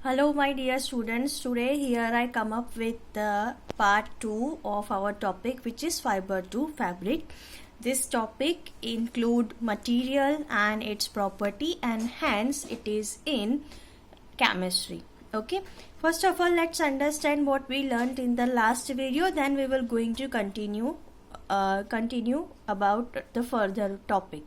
Hello my dear students, today here I come up with the part 2 of our topic, which is fiber to fabric. This topic include material and its property, and hence it is in chemistry. Okay, first of all let's understand what we learned in the last video, then we will going to continue about the further topic.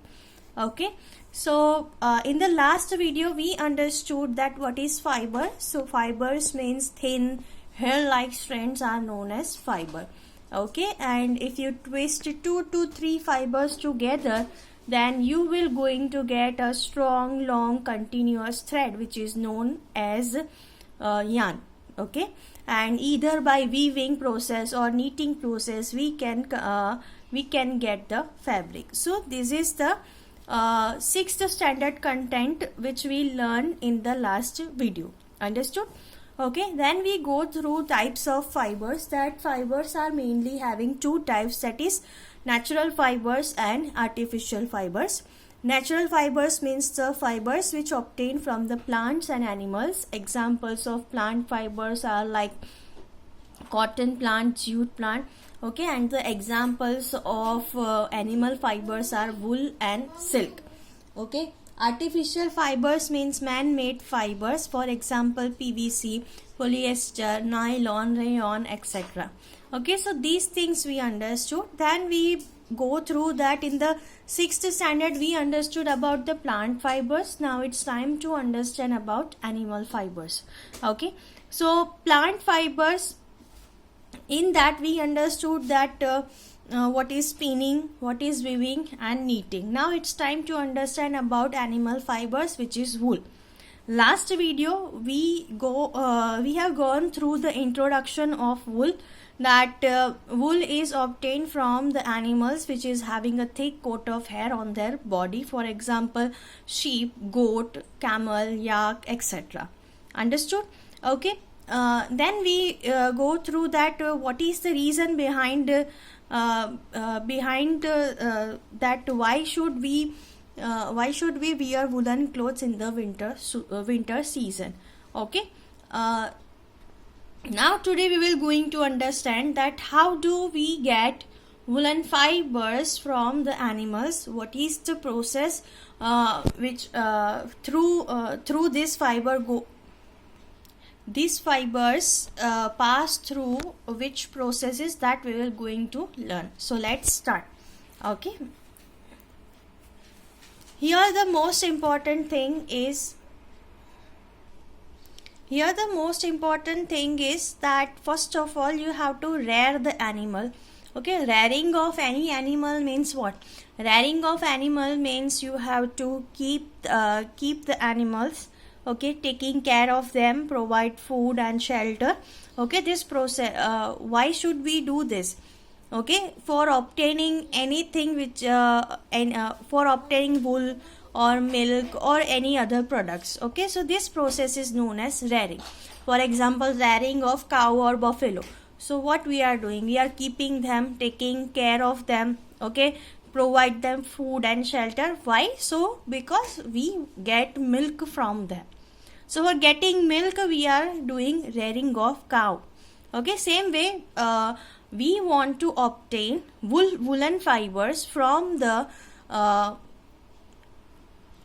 Okay, so in the last video we understood that what is fiber. So fibers means thin hair like strands are known as fiber. Okay, and if you twist 2 to 3 fibers together, then you will going to get a strong long continuous thread, which is known as yarn. Okay, and either by weaving process or knitting process we can get the fabric. So this is the sixth standard content which we learned in the last video. Understood? Okay, then we go through types of fibers. That fibers are mainly having two types, that is natural fibers and artificial fibers. Natural fibers means the fibers which obtain from the plants and animals. Examples of plant fibers are like cotton plant, jute plant. Okay, and the examples of animal fibers are wool and silk. Okay, artificial fibers means man-made fibers, for example PVC, polyester, nylon, rayon, etc. Okay, so these things we understood. Then we go through that in the sixth standard we understood about the plant fibers. Now it's time to understand about animal fibers. Okay, so plant fibers, in that we understood that what is spinning, what is weaving and knitting. Now it's time to understand about animal fibers, which is wool. Last video we have gone through the introduction of wool, that wool is obtained from the animals which is having a thick coat of hair on their body, for example sheep, goat, camel, yak, etc. Understood? Okay, then we go through that what is the reason behind that why should we wear woolen clothes in the winter season. Okay, now today we will going to understand that how do we get woolen fibers from the animals, what is the process which through this fiber go. These fibers pass through which processes, that we will going to learn. So let's start. Okay, here the most important thing is that first of all you have to rear the animal. Okay, rearing of any animal means what? Rearing of animal means you have to keep the animals. Okay, taking care of them, provide food and shelter. Okay, this process, why should we do this? Okay, for obtaining anything which for obtaining wool or milk or any other products. Okay, so this process is known as rearing. For example, rearing of cow or buffalo. So what we are doing, we are keeping them, taking care of them. Okay, provide them food and shelter. Why? So because we get milk from them. So for getting milk we are doing rearing of cow. Okay, same way we want to obtain woolen fibers from the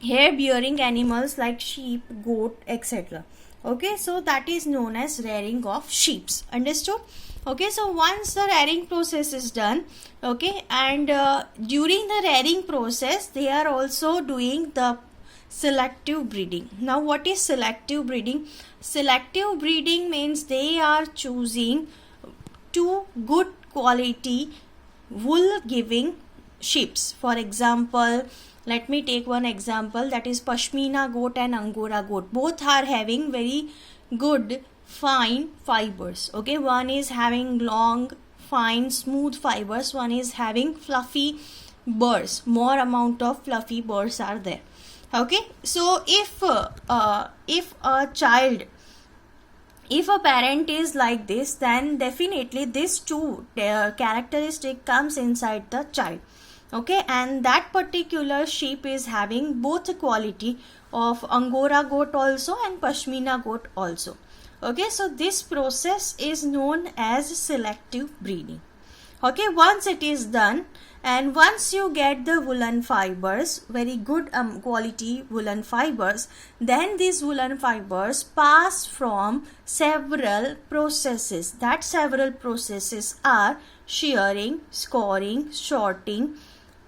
hair bearing animals like sheep, goat, etc. Okay, so that is known as rearing of sheep. Understood? Okay, so once the rearing process is done, okay, and during the rearing process they are also doing the selective breeding. Now what is selective breeding? Selective breeding means they are choosing two good quality wool giving sheep. For example, let me take one example, that is Pashmina goat and Angora goat. Both are having very good fine fibers. Okay, one is having long fine smooth fibers, one is having fluffy burrs, more amount of fluffy burrs are there. Okay, so if a parent is like this, then definitely this two characteristic comes inside the child. Okay, and that particular sheep is having both quality of Angora goat also and Pashmina goat also. Okay, so this process is known as selective breeding. Okay, once it is done, and once you get the woolen fibers, very good quality woolen fibers, then these woolen fibers pass from several processes. That several processes are shearing, scoring, sorting,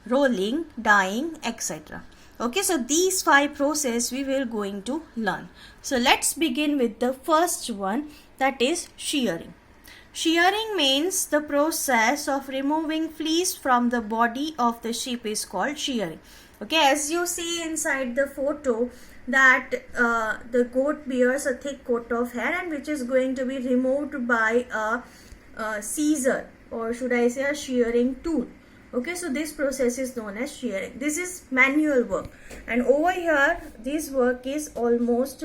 rolling, dyeing, etc. Okay, so these 5 processes we will going to learn. So let's begin with the first one, that is shearing. Shearing means the process of removing fleece from the body of the sheep is called shearing. Okay, as you see inside the photo that the goat bears a thick coat of hair, and which is going to be removed by a scissor, or should I say a shearing tool. Okay, so this process is known as shearing. This is manual work, and over here this work is almost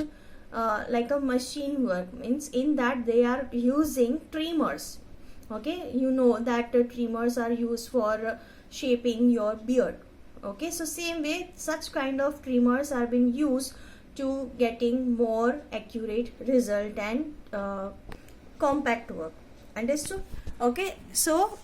like a machine work, means in that they are using trimmers. Okay, you know that trimmers are used for shaping your beard. Okay, so same way such kind of trimmers are being used to getting more accurate result and compact work. Understood? Okay, so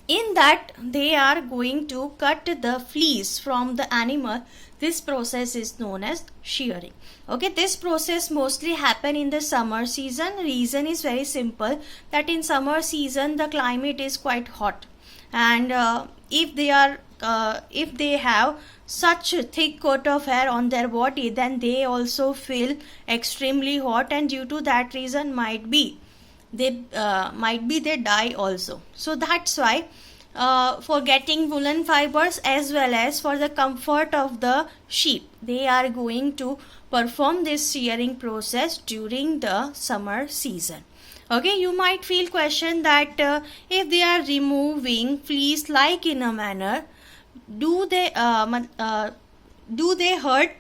in that they are going to cut the fleece from the animal. This process is known as shearing. Okay, this process mostly happen in the summer season. Reason is very simple, that in summer season the climate is quite hot, and if they have such a thick coat of hair on their body, then they also feel extremely hot, and due to that reason might be they die also. So that's why for getting woolen fibers as well as for the comfort of the sheep, they are going to perform this shearing process during the summer season. Okay, you might feel question that if they are removing fleece like in a manner, do they hurt?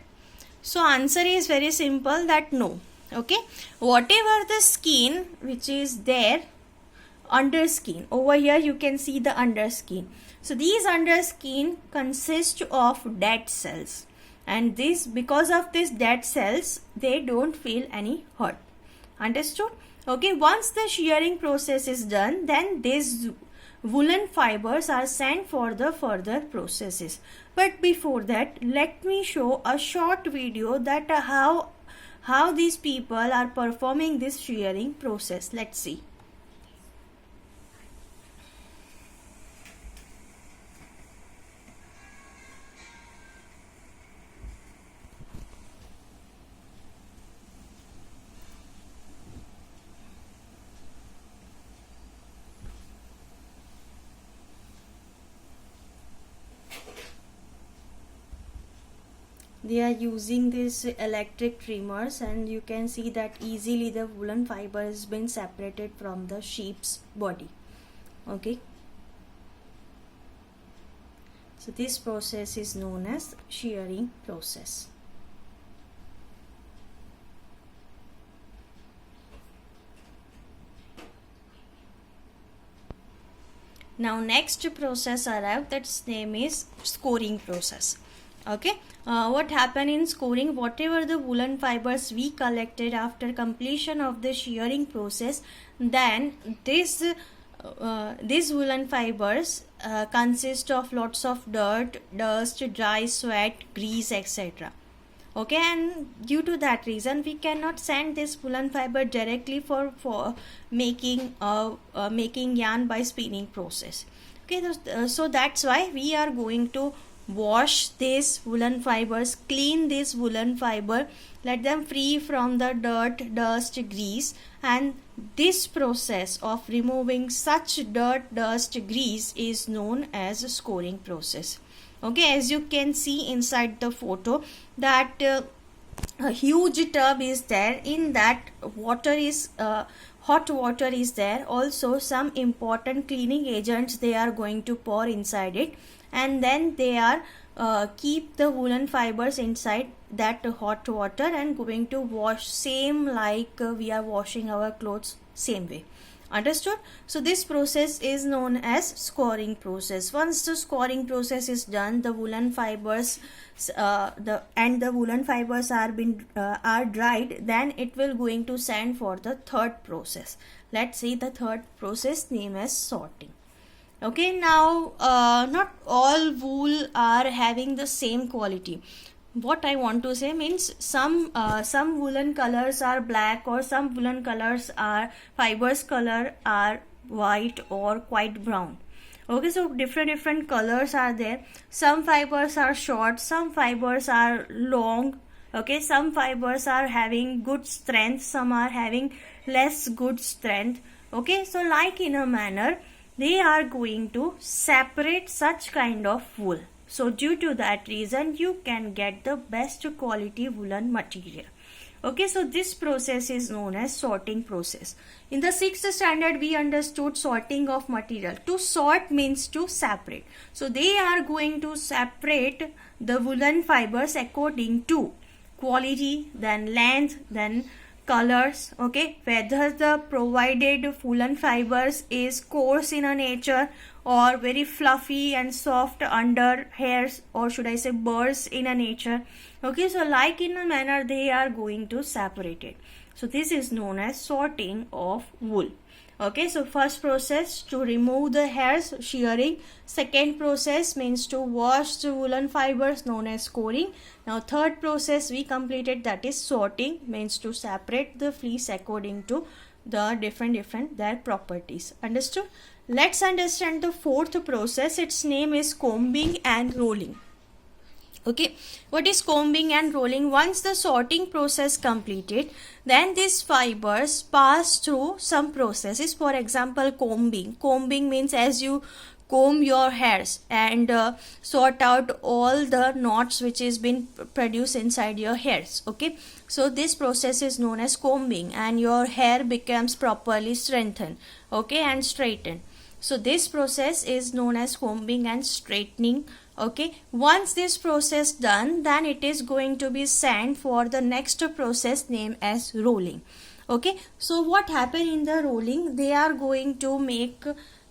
So answer is very simple, that no. Okay, whatever the skin which is there, under skin, over here you can see the under skin. So these under skin consist of dead cells, and this, because of this dead cells, they don't feel any hurt. Understood? Okay, once the shearing process is done, then these woolen fibers are sent for the further processes. But before that, let me show a short video that how these people are performing this shearing process. Let's see. They are using these electric trimmers, and you can see that easily the woolen fiber has been separated from the sheep's body. Okay, so this process is known as shearing process. Now next process arrived, that's name is scoring process. Okay, what happened in scoring, whatever the woolen fibers we collected after completion of the shearing process, then these woolen fibers consist of lots of dirt, dust, dry sweat, grease, etc. Okay, and due to that reason we cannot send this woolen fiber directly for making making yarn by spinning process. Okay, so that's why we are going to wash these woolen fibers, clean this woolen fiber, let them free from the dirt, dust, grease, and this process of removing such dirt, dust, grease is known as scoring process. Okay, as you can see inside the photo that a huge tub is there, in that water is hot water is there, also some important cleaning agents they are going to pour inside it, and then they are keep the woolen fibers inside that hot water and going to wash, same like we are washing our clothes, same way. Understood? So this process is known as scoring process. Once the scoring process is done, the woolen fibers the woolen fibers are dried, then it will going to send for the third process. Let's see the third process, name as sorting. Okay, now not all wool are having the same quality. What I want to say means some woolen colors are black, or some woolen colors are fibers color are white or quite brown. Okay, so different colors are there. Some fibers are short, some fibers are long. Okay, some fibers are having good strength, some are having less good strength. Okay, so like in a manner, they are going to separate such kind of wool. So due to that reason, you can get the best quality woolen material. Okay, so this process is known as sorting process. In the 6th standard, we understood sorting of material. To sort means to separate. So they are going to separate the woolen fibers according to quality, then length, then colors. Okay, whether the provided woolen fibers is coarse in a nature or very fluffy and soft under hairs, or should I say burrs in a nature. Okay, so like in a manner, they are going to separate it. So this is known as sorting of wool. Okay, so first process to remove the hairs, shearing. Second process means to wash the woolen fibers, known as scoring. Now third process we completed, that is sorting, means to separate the fleece according to the different their properties. Understood? Let's understand the fourth process. Its name is combing and rolling. Okay, what is combing and rolling? Once the sorting process completed, then these fibers pass through some processes. For example, combing. Combing means as you comb your hairs and sort out all the knots which is been produced inside your hairs. Okay, so this process is known as combing, and your hair becomes properly strengthened, okay, and straightened. So this process is known as combing and straightening. Okay, once this process done, then it is going to be sent for the next process named as rolling. Okay, so what happen in the rolling? They are going to make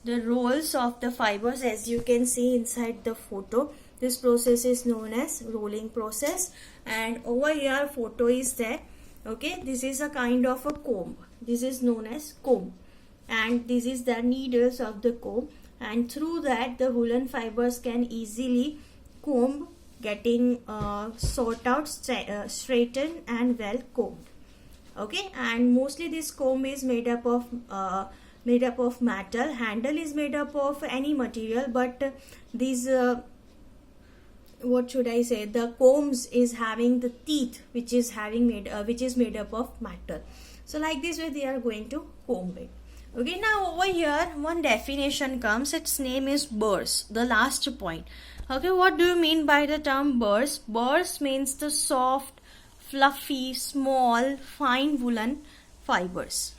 the rolls of the fibers, as you can see inside the photo. This process is known as rolling process, and over here photo is there. Okay, this is a kind of a comb. This is known as comb, and this is the needles of the comb, and through that the woolen fibers can easily comb, getting sort out, straightened and well combed. Okay, and mostly this comb is made up of metal. Handle is made up of any material, but these what should I say, the combs is having the teeth which is made up of metal. So like this way they are going to comb it. Okay, now over here one definition comes. Its name is burrs, the last point. Okay, what do you mean by the term burrs? Burrs means the soft, fluffy, small, fine woolen fibers.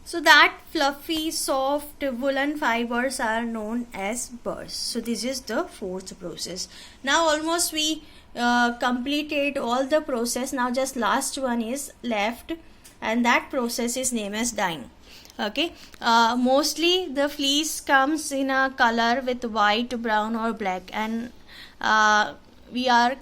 So that fluffy, soft woolen fibers are known as burrs. So this is the fourth process. Now almost we completed all the process. Now just last one is left, and that process is named as dyeing. Okay, mostly the fleece comes in a color with white, brown or black, and we are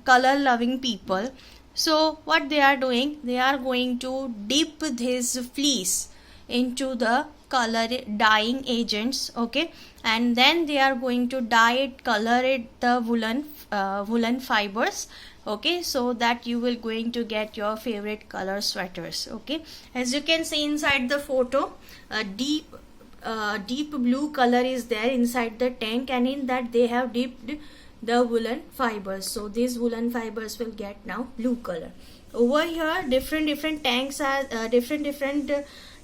color loving people. So what they are doing, they are going to dip this fleece into the color dyeing agents. Okay, and then they are going to dye it, color it, the woolen fibers. Okay, so that you will going to get your favorite color sweaters. Okay, as you can see inside the photo, a deep blue color is there inside the tank, and in that they have dipped the woolen fibers. So these woolen fibers will get now blue color. Over here different tanks are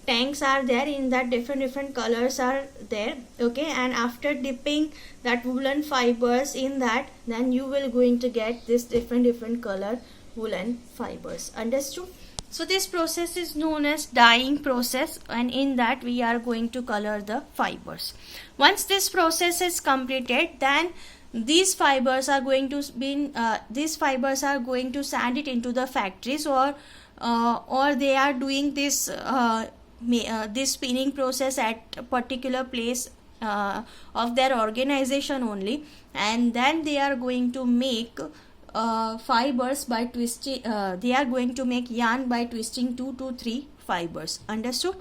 tanks are there. In that different colors are there. Okay, and after dipping that woolen fibers in that, then you will going to get this different color woolen fibers. Understood? So this process is known as dyeing process, and in that we are going to color the fibers. Once this process is completed, then these fibers are going to send it into the factories, or they are doing this this spinning process at a particular place of their organization only, and then they are going to make fibers by twisting. They are going to make yarn by twisting 2 to 3 fibers. Understood?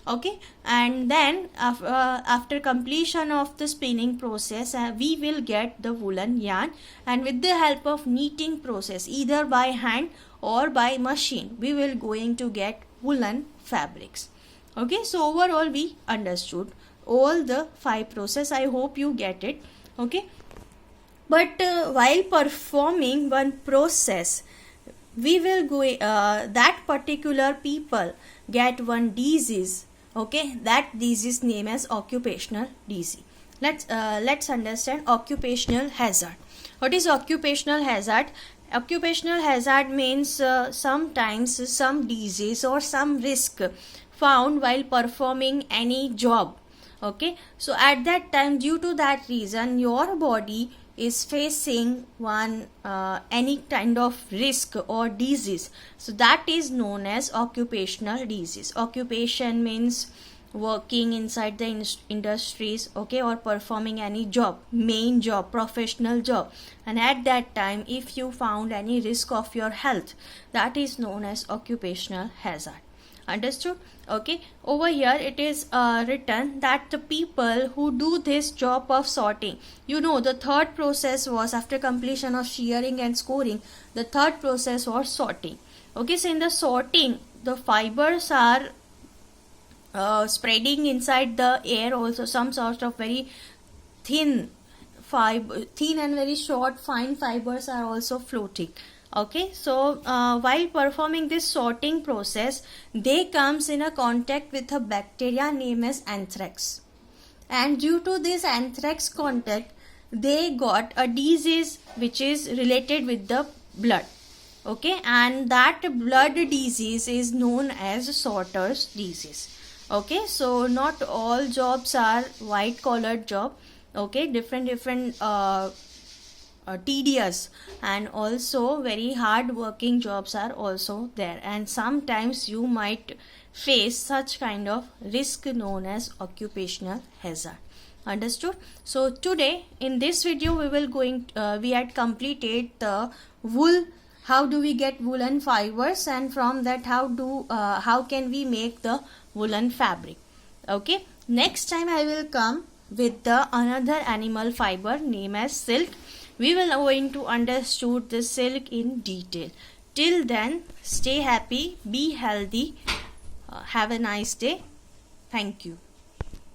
Okay, and then after completion of the spinning process, we will get the woolen yarn, and with the help of knitting process, either by hand or by machine, we will going to get woolen fabrics. Okay, so overall we understood all the 5 process. I hope you get it. Okay, but while performing one process, we will go that particular people get one disease. Okay, that disease name as occupational disease. Let's understand occupational hazard. What is occupational hazard? Occupational hazard means sometimes some disease or some risk found while performing any job. Okay, so at that time, due to that reason, your body is facing one any kind of risk or disease, so that is known as occupational disease. Occupation means working inside the industries, okay, or performing any job, main job, professional job, and at that time if you found any risk of your health, that is known as occupational hazard. Understood? Okay, over here it is written that the people who do this job of sorting, you know, the third process was after completion of shearing and scoring, the third process was sorting. Okay, so in the sorting, the fibers are spreading inside the air also. Some sort of very thin and very short fine fibers are also floating. Okay, so while performing this sorting process, they comes in a contact with a bacteria named as anthrax, and due to this anthrax contact, they got a disease which is related with the blood. Okay, and that blood disease is known as sorter's disease. Okay, so not all jobs are white collared job. Okay, different tedious and also very hard working jobs are also there, and sometimes you might face such kind of risk known as occupational hazard. Understood? So today in this video we had completed the wool. How do we get woolen fibers, and from that how can we make the woolen fabric? Okay, next time I will come with the another animal fiber named as silk. We will going to understood the silk in detail. Till then, stay happy, be healthy, have a nice day. Thank you.